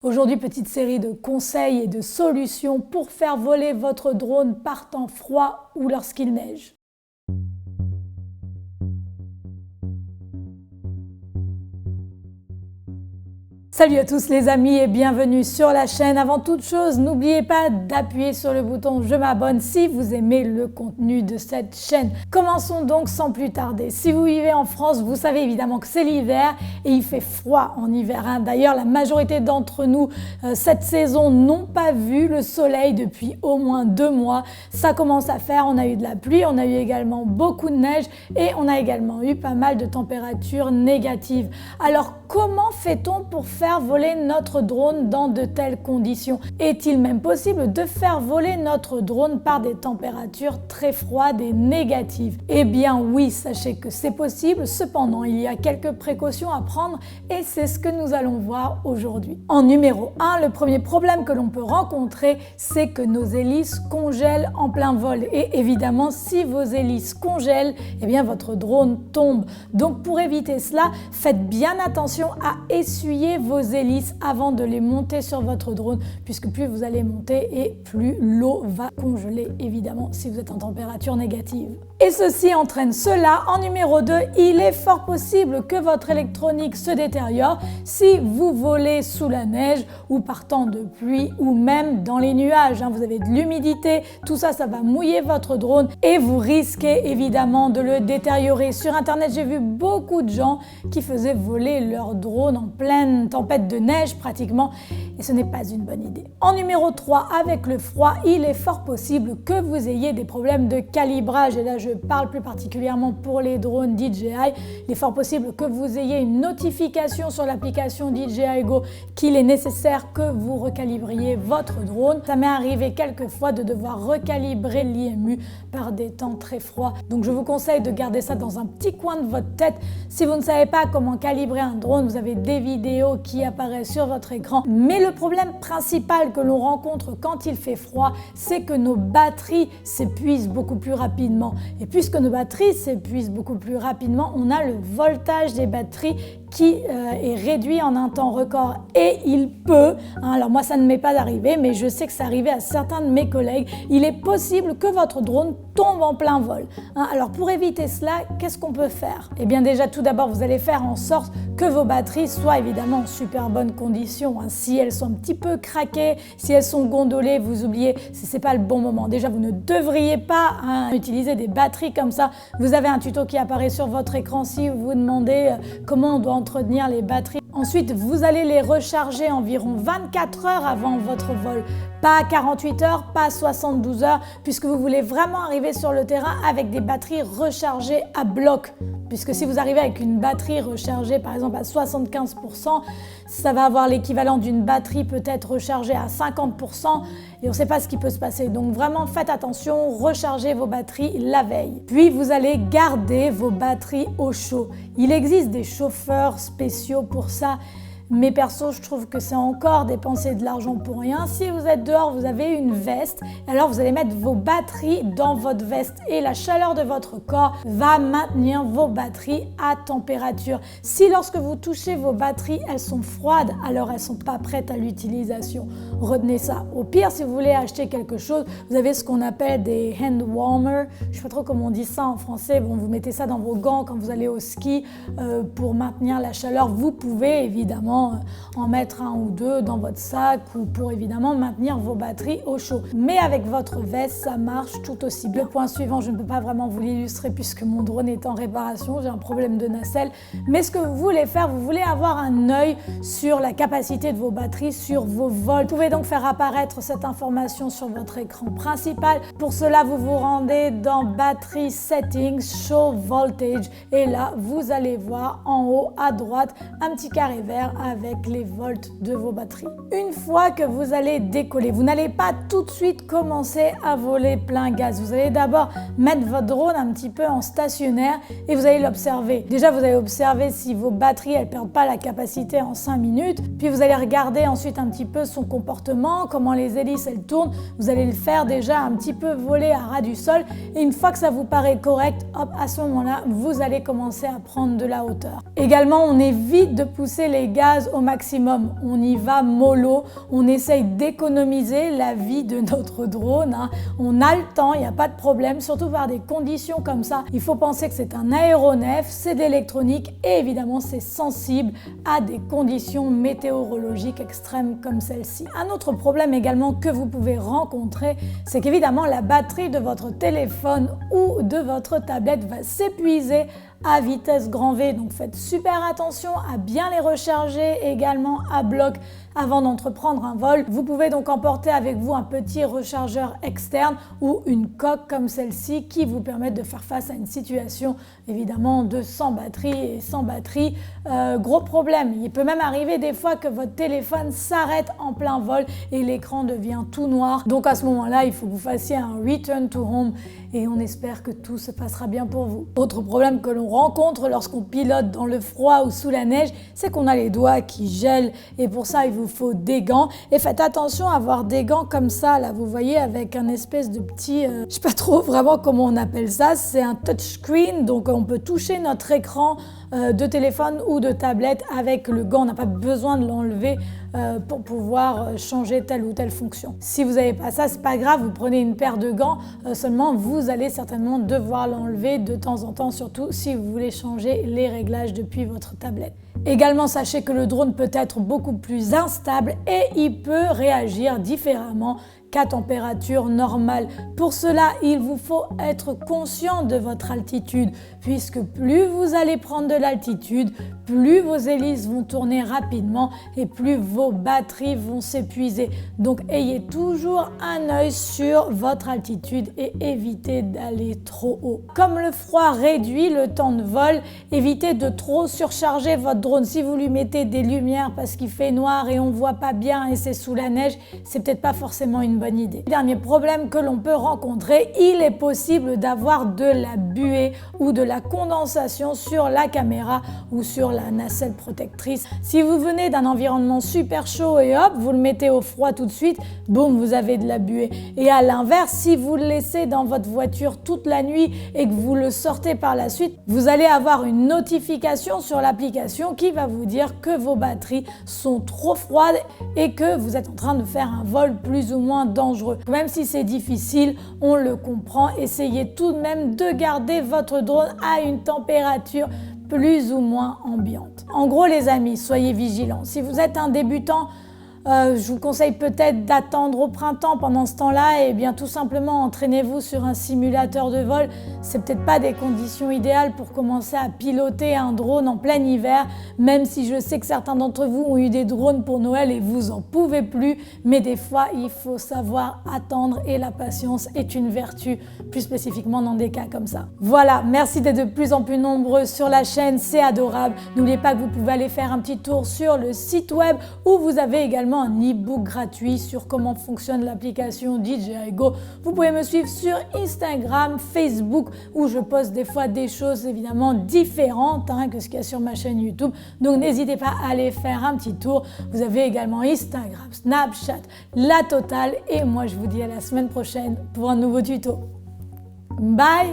Aujourd'hui, petite série de conseils et de solutions pour faire voler votre drone par temps froid ou lorsqu'il neige. Salut à tous les amis et bienvenue sur la chaîne. Avant toute chose, n'oubliez pas d'appuyer sur le bouton je m'abonne si vous aimez le contenu de cette chaîne. Commençons donc sans plus tarder. Si vous vivez en France, vous savez évidemment que c'est l'hiver et il fait froid en hiver. D'ailleurs, la majorité d'entre nous cette saison n'ont pas vu le soleil depuis au moins 2 mois. Ça commence à faire, on a eu de la pluie, on a eu également beaucoup de neige et on a également eu pas mal de températures négatives. Alors comment fait-on pour faire voler notre drone dans de telles conditions? Est-il même possible de faire voler notre drone par des températures très froides et négatives? Eh bien oui, sachez que c'est possible, cependant il y a quelques précautions à prendre et c'est ce que nous allons voir aujourd'hui. En numéro 1, le premier problème que l'on peut rencontrer, c'est que nos hélices congèlent en plein vol et évidemment si vos hélices congèlent, eh bien votre drone tombe. Donc pour éviter cela, faites bien attention à essuyer vos hélices avant de les monter sur votre drone, puisque plus vous allez monter et plus l'eau va congeler évidemment si vous êtes en température négative. Et ceci entraîne cela. En numéro 2, il est fort possible que votre électronique se détériore si vous volez sous la neige ou par temps de pluie ou même dans les nuages. Vous avez de l'humidité, tout ça, ça va mouiller votre drone et vous risquez évidemment de le détériorer. Sur internet, j'ai vu beaucoup de gens qui faisaient voler leur drone en pleine tempête de neige pratiquement et ce n'est pas une bonne idée. En numéro 3, avec le froid, il est fort possible que vous ayez des problèmes de calibrage et là je parle plus particulièrement pour les drones DJI. Il est fort possible que vous ayez une notification sur l'application DJI Go qu'il est nécessaire que vous recalibriez votre drone. Ça m'est arrivé quelques fois de devoir recalibrer l'IMU par des temps très froids. Donc je vous conseille de garder ça dans un petit coin de votre tête. Si vous ne savez pas comment calibrer un drone, vous avez des vidéos qui apparaissent sur votre écran. Mais le problème principal que l'on rencontre quand il fait froid, c'est que nos batteries s'épuisent beaucoup plus rapidement. Et puisque nos batteries s'épuisent beaucoup plus rapidement, on a le voltage des batteries qui est réduit en un temps record et il peut, alors moi ça ne m'est pas arrivé mais je sais que c'est arrivé à certains de mes collègues, il est possible que votre drone tombe en plein vol. Alors pour éviter cela, qu'est-ce qu'on peut faire? Eh bien déjà tout d'abord vous allez faire en sorte que vos batteries soient évidemment en super bonne condition. Si elles sont un petit peu craquées, si elles sont gondolées, vous oubliez, c'est pas le bon moment. Déjà vous ne devriez pas utiliser des batteries comme ça. Vous avez un tuto qui apparaît sur votre écran si vous vous demandez comment on doit entretenir les batteries. Ensuite, vous allez les recharger environ 24 heures avant votre vol. Pas 48 heures, pas 72 heures, puisque vous voulez vraiment arriver sur le terrain avec des batteries rechargées à bloc. Puisque si vous arrivez avec une batterie rechargée par exemple à 75%, ça va avoir l'équivalent d'une batterie peut-être rechargée à 50% et on ne sait pas ce qui peut se passer. Donc vraiment faites attention, rechargez vos batteries la veille. Puis vous allez garder vos batteries au chaud. Il existe des chauffeurs spéciaux pour ça. Mais perso, je trouve que c'est encore dépenser de l'argent pour rien. Si vous êtes dehors, vous avez une veste, alors vous allez mettre vos batteries dans votre veste et la chaleur de votre corps va maintenir vos batteries à température. Si lorsque vous touchez vos batteries, elles sont froides, alors elles ne sont pas prêtes à l'utilisation. Retenez ça. Au pire, si vous voulez acheter quelque chose, vous avez ce qu'on appelle des hand warmers. Je ne sais pas trop comment on dit ça en français. Bon, vous mettez ça dans vos gants quand vous allez au ski pour maintenir la chaleur. Vous pouvez évidemment en mettre 1 ou 2 dans votre sac ou pour évidemment maintenir vos batteries au chaud. Mais avec votre veste, ça marche tout aussi bien. Le point suivant, je ne peux pas vraiment vous l'illustrer puisque mon drone est en réparation, j'ai un problème de nacelle. Mais ce que vous voulez faire, vous voulez avoir un œil sur la capacité de vos batteries, sur vos vols. Vous pouvez donc faire apparaître cette information sur votre écran principal. Pour cela, vous vous rendez dans Battery Settings, Show Voltage et là, vous allez voir en haut à droite un petit carré vert avec les volts de vos batteries. Une fois que vous allez décoller, vous n'allez pas tout de suite commencer à voler plein gaz. Vous allez d'abord mettre votre drone un petit peu en stationnaire et vous allez l'observer. Déjà, vous allez observer si vos batteries elles perdent pas la capacité en 5 minutes. Puis vous allez regarder ensuite un petit peu son comportement, comment les hélices elles tournent. Vous allez le faire déjà un petit peu voler à ras du sol et une fois que ça vous paraît correct, hop, à ce moment-là, vous allez commencer à prendre de la hauteur. Également, on évite de pousser les gaz base au maximum. On y va mollo, on essaye d'économiser la vie de notre drone. On a le temps, il n'y a pas de problème, surtout par des conditions comme ça. Il faut penser que c'est un aéronef, c'est de l'électronique et évidemment c'est sensible à des conditions météorologiques extrêmes comme celle-ci. Un autre problème également que vous pouvez rencontrer, c'est qu'évidemment la batterie de votre téléphone ou de votre tablette va s'épuiser à vitesse grand V, donc faites super attention à bien les recharger également à bloc avant d'entreprendre un vol. Vous pouvez donc emporter avec vous un petit rechargeur externe ou une coque comme celle-ci qui vous permet de faire face à une situation évidemment de sans batterie et sans batterie. Gros problème, il peut même arriver des fois que votre téléphone s'arrête en plein vol et l'écran devient tout noir. Donc à ce moment-là, il faut que vous fassiez un return to home et on espère que tout se passera bien pour vous. Autre problème que l'on rencontre lorsqu'on pilote dans le froid ou sous la neige, c'est qu'on a les doigts qui gèlent et pour ça il vous faut des gants et faites attention à avoir des gants comme ça là, vous voyez, avec un espèce de petit, je sais pas trop vraiment comment on appelle ça, c'est un touchscreen, donc on peut toucher notre écran de téléphone ou de tablette avec le gant, on n'a pas besoin de l'enlever pour pouvoir changer telle ou telle fonction. Si vous n'avez pas ça, c'est pas grave, vous prenez une paire de gants, seulement vous allez certainement devoir l'enlever de temps en temps, surtout si vous voulez changer les réglages depuis votre tablette. Également, sachez que le drone peut être beaucoup plus instable et il peut réagir différemment qu'à température normale. Pour cela, il vous faut être conscient de votre altitude, puisque plus vous allez prendre de l'altitude, plus vos hélices vont tourner rapidement et plus vos batteries vont s'épuiser. Donc ayez toujours un œil sur votre altitude et évitez d'aller trop haut. Comme le froid réduit le temps de vol, évitez de trop surcharger votre drone. Si vous lui mettez des lumières parce qu'il fait noir et on voit pas bien et c'est sous la neige, c'est peut-être pas forcément une bonne idée. Dernier problème que l'on peut rencontrer, il est possible d'avoir de la buée ou de la condensation sur la caméra ou sur la nacelle protectrice. Si vous venez d'un environnement super chaud et hop, vous le mettez au froid tout de suite, boum, vous avez de la buée. Et à l'inverse, si vous le laissez dans votre voiture toute la nuit et que vous le sortez par la suite, vous allez avoir une notification sur l'application qui va vous dire que vos batteries sont trop froides et que vous êtes en train de faire un vol plus ou moins dangereux. Même si c'est difficile, on le comprend, essayez tout de même de garder votre drone à une température plus ou moins ambiante. En gros les amis, soyez vigilants. Si vous êtes un débutant, je vous conseille peut-être d'attendre au printemps. Pendant ce temps-là, et bien tout simplement entraînez-vous sur un simulateur de vol. C'est peut-être pas des conditions idéales pour commencer à piloter un drone en plein hiver, même si je sais que certains d'entre vous ont eu des drones pour Noël et vous en pouvez plus, mais des fois il faut savoir attendre et la patience est une vertu, plus spécifiquement dans des cas comme ça. Voilà, merci d'être de plus en plus nombreux sur la chaîne, c'est adorable. N'oubliez pas que vous pouvez aller faire un petit tour sur le site web où vous avez également un e-book gratuit sur comment fonctionne l'application DJI Go. Vous pouvez me suivre sur Instagram, Facebook, où je poste des fois des choses évidemment différentes que ce qu'il y a sur ma chaîne YouTube. Donc n'hésitez pas à aller faire un petit tour. Vous avez également Instagram, Snapchat, la totale. Et moi je vous dis à la semaine prochaine pour un nouveau tuto. Bye!